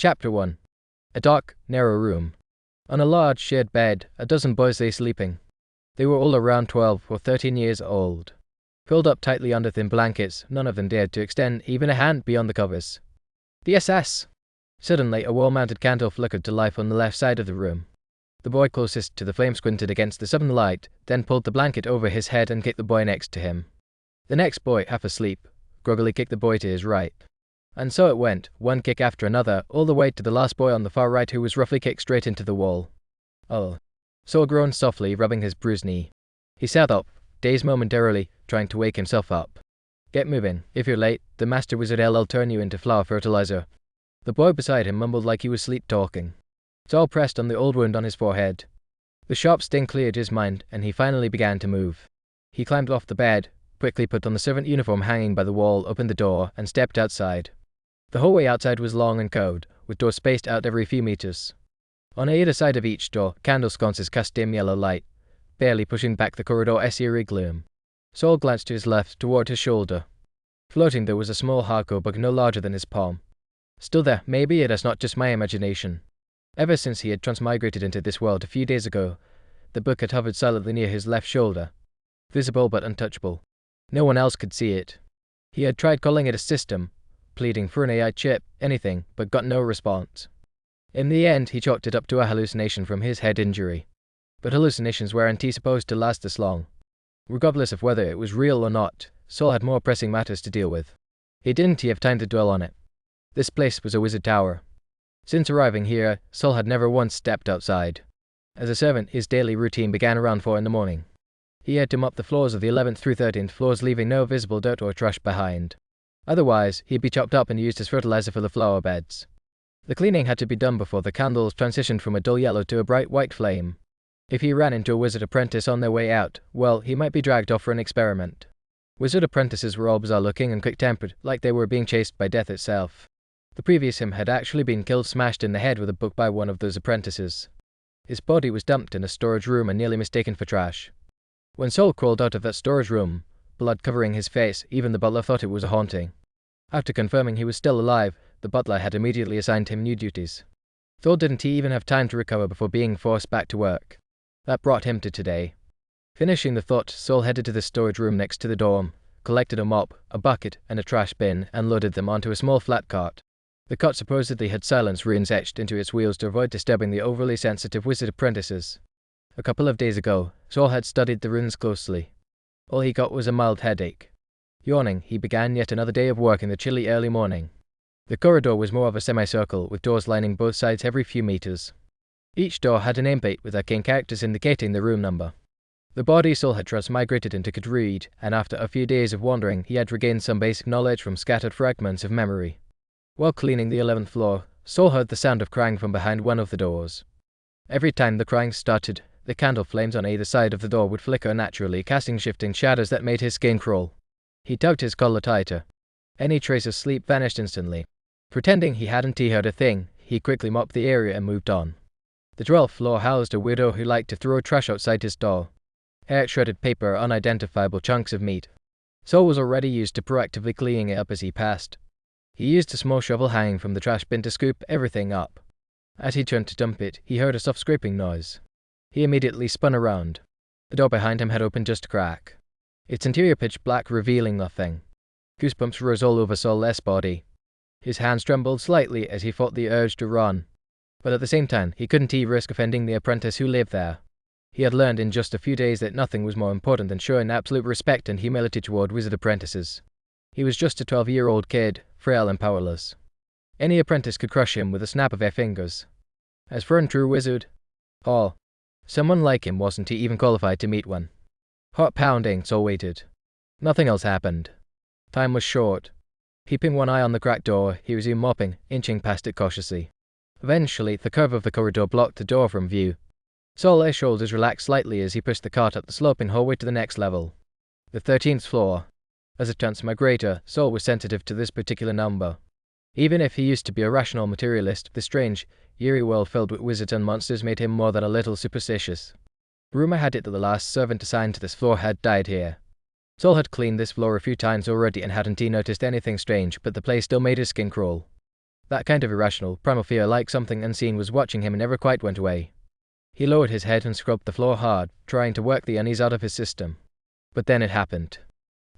Chapter 1. A dark, narrow room. On a large shared bed, a dozen boys lay sleeping. They were all around 12 or 13 years old. Curled up tightly under thin blankets, none of them dared to extend even a hand beyond the covers. The SS! Suddenly, a wall-mounted candle flickered to life on the left side of the room. The boy closest to the flame squinted against the sudden light, then pulled the blanket over his head and kicked the boy next to him. The next boy, half asleep, groggily kicked the boy to his right. And so it went, one kick after another, all the way to the last boy on the far right who was roughly kicked straight into the wall. Oh. Saul groaned softly, rubbing his bruised knee. He sat up, dazed momentarily, trying to wake himself up. Get moving. If you're late, the Master Wizard LL turn you into flower fertilizer. The boy beside him mumbled like he was sleep-talking. Saul pressed on the old wound on his forehead. The sharp sting cleared his mind, and he finally began to move. He climbed off the bed, quickly put on the servant uniform hanging by the wall, opened the door, and stepped outside. The hallway outside was long and cold, with doors spaced out every few meters. On either side of each door, candle sconces cast dim yellow light, barely pushing back the corridor's eerie gloom. Saul glanced to his left, toward his shoulder. Floating there was a small hardcover book no larger than his palm. Still there, maybe it is not just my imagination. Ever since he had transmigrated into this world a few days ago, the book had hovered silently near his left shoulder. Visible but untouchable. No one else could see it. He had tried calling it a system, pleading for an AI chip, anything, but got no response. In the end, he chalked it up to a hallucination from his head injury. But hallucinations weren't supposed to last this long. Regardless of whether it was real or not, Saul had more pressing matters to deal with. He didn't have time to dwell on it. This place was a wizard tower. Since arriving here, Saul had never once stepped outside. As a servant, his daily routine began around 4 in the morning. He had to mop the floors of the 11th through 13th floors, leaving no visible dirt or trash behind. Otherwise, he'd be chopped up and used as fertilizer for the flower beds. The cleaning had to be done before the candles transitioned from a dull yellow to a bright white flame. If he ran into a wizard apprentice on their way out, well, he might be dragged off for an experiment. Wizard apprentices were all bizarre-looking and quick-tempered, like they were being chased by death itself. The previous him had actually been killed smashed in the head with a book by one of those apprentices. His body was dumped in a storage room and nearly mistaken for trash. When Saul crawled out of that storage room, blood covering his face, even the butler thought it was a haunting. After confirming he was still alive, the butler had immediately assigned him new duties. Saul didn't even have time to recover before being forced back to work. That brought him to today. Finishing the thought, Saul headed to the storage room next to the dorm, collected a mop, a bucket, and a trash bin, and loaded them onto a small flat cart. The cart supposedly had silence runes etched into its wheels to avoid disturbing the overly sensitive wizard apprentices. A couple of days ago, Saul had studied the runes closely. All he got was a mild headache. Yawning, he began yet another day of work in the chilly early morning. The corridor was more of a semicircle, with doors lining both sides every few meters. Each door had a nameplate with arcane characters indicating the room number. The body Saul had transmigrated into could read, and after a few days of wandering, he had regained some basic knowledge from scattered fragments of memory. While cleaning the 11th floor, Saul heard the sound of crying from behind one of the doors. Every time the crying started, the candle flames on either side of the door would flicker naturally, casting shifting shadows that made his skin crawl. He tugged his collar tighter. Any trace of sleep vanished instantly. Pretending he hadn't heard a thing, he quickly mopped the area and moved on. The 12th floor housed a widow who liked to throw trash outside his door. Hair, shredded paper, unidentifiable chunks of meat. Saul was already used to proactively cleaning it up as he passed. He used a small shovel hanging from the trash bin to scoop everything up. As he turned to dump it, he heard a soft scraping noise. He immediately spun around. The door behind him had opened just a crack. Its interior pitch black, revealing nothing. Goosebumps rose all over Saul's body. His hands trembled slightly as he fought the urge to run. But at the same time, he couldn't risk offending the apprentice who lived there. He had learned in just a few days that nothing was more important than showing absolute respect and humility toward wizard apprentices. He was just a 12-year-old kid, frail and powerless. Any apprentice could crush him with a snap of their fingers. As for a true wizard, someone like him wasn't even qualified to meet one. Heart pounding, Saul waited. Nothing else happened. Time was short. Keeping one eye on the cracked door, he resumed mopping, inching past it cautiously. Eventually, the curve of the corridor blocked the door from view. Saul's shoulders relaxed slightly as he pushed the cart up the sloping hallway to the next level. The 13th floor. As a transmigrator, Saul was sensitive to this particular number. Even if he used to be a rational materialist, the strange, eerie world filled with wizards and monsters made him more than a little superstitious. Rumor had it that the last servant assigned to this floor had died here. Saul had cleaned this floor a few times already and hadn't noticed anything strange, but the place still made his skin crawl. That kind of irrational, primal fear like something unseen was watching him and never quite went away. He lowered his head and scrubbed the floor hard, trying to work the unease out of his system. But then it happened.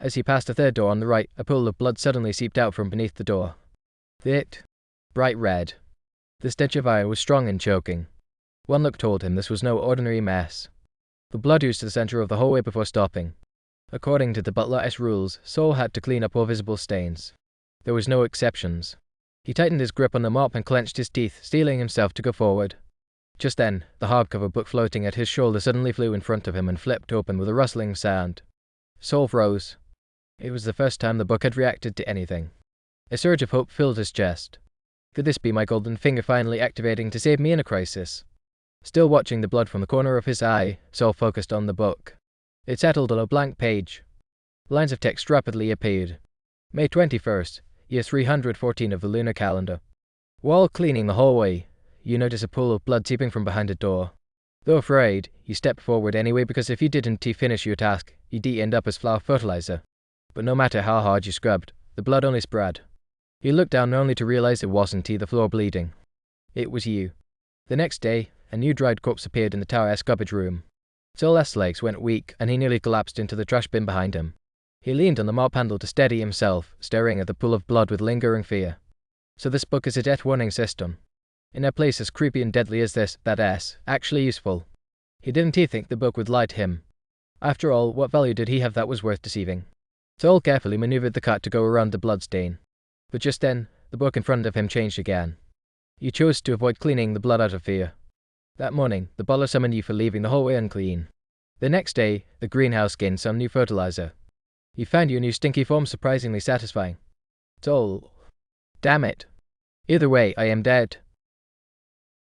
As he passed a third door on the right, a pool of blood suddenly seeped out from beneath the door. Bright red. The stench of iron was strong and choking. One look told him this was no ordinary mess. The blood oozed to the center of the hallway before stopping. According to the Butler-esque rules, Saul had to clean up all visible stains. There was no exceptions. He tightened his grip on the mop and clenched his teeth, steeling himself to go forward. Just then, the hardcover book floating at his shoulder suddenly flew in front of him and flipped open with a rustling sound. Saul froze. It was the first time the book had reacted to anything. A surge of hope filled his chest. Could this be my golden finger finally activating to save me in a crisis? Still watching the blood from the corner of his eye, Saul focused on the book. It settled on a blank page. Lines of text rapidly appeared. May 21st, year 314 of the lunar calendar. While cleaning the hallway, you notice a pool of blood seeping from behind a door. Though afraid, you stepped forward anyway because if you didn't finish your task, you'd end up as flower fertilizer. But no matter how hard you scrubbed, the blood only spread. You looked down only to realize it wasn't the floor bleeding. It was you. The next day, a new dried corpse appeared in the tower-esque garbage room. Saul's legs went weak and he nearly collapsed into the trash bin behind him. He leaned on the mop handle to steady himself, staring at the pool of blood with lingering fear. So this book is a death warning system. In a place as creepy and deadly as this, that S, actually useful. He didn't think the book would lie to him. After all, what value did he have that was worth deceiving? Saul carefully maneuvered the cart to go around the bloodstain. But just then, the book in front of him changed again. You chose to avoid cleaning the blood out of fear. That morning, the butler summoned you for leaving the hallway unclean. The next day, the greenhouse gained some new fertilizer. He found your new stinky form surprisingly satisfying. Saul. Damn it. Either way, I am dead.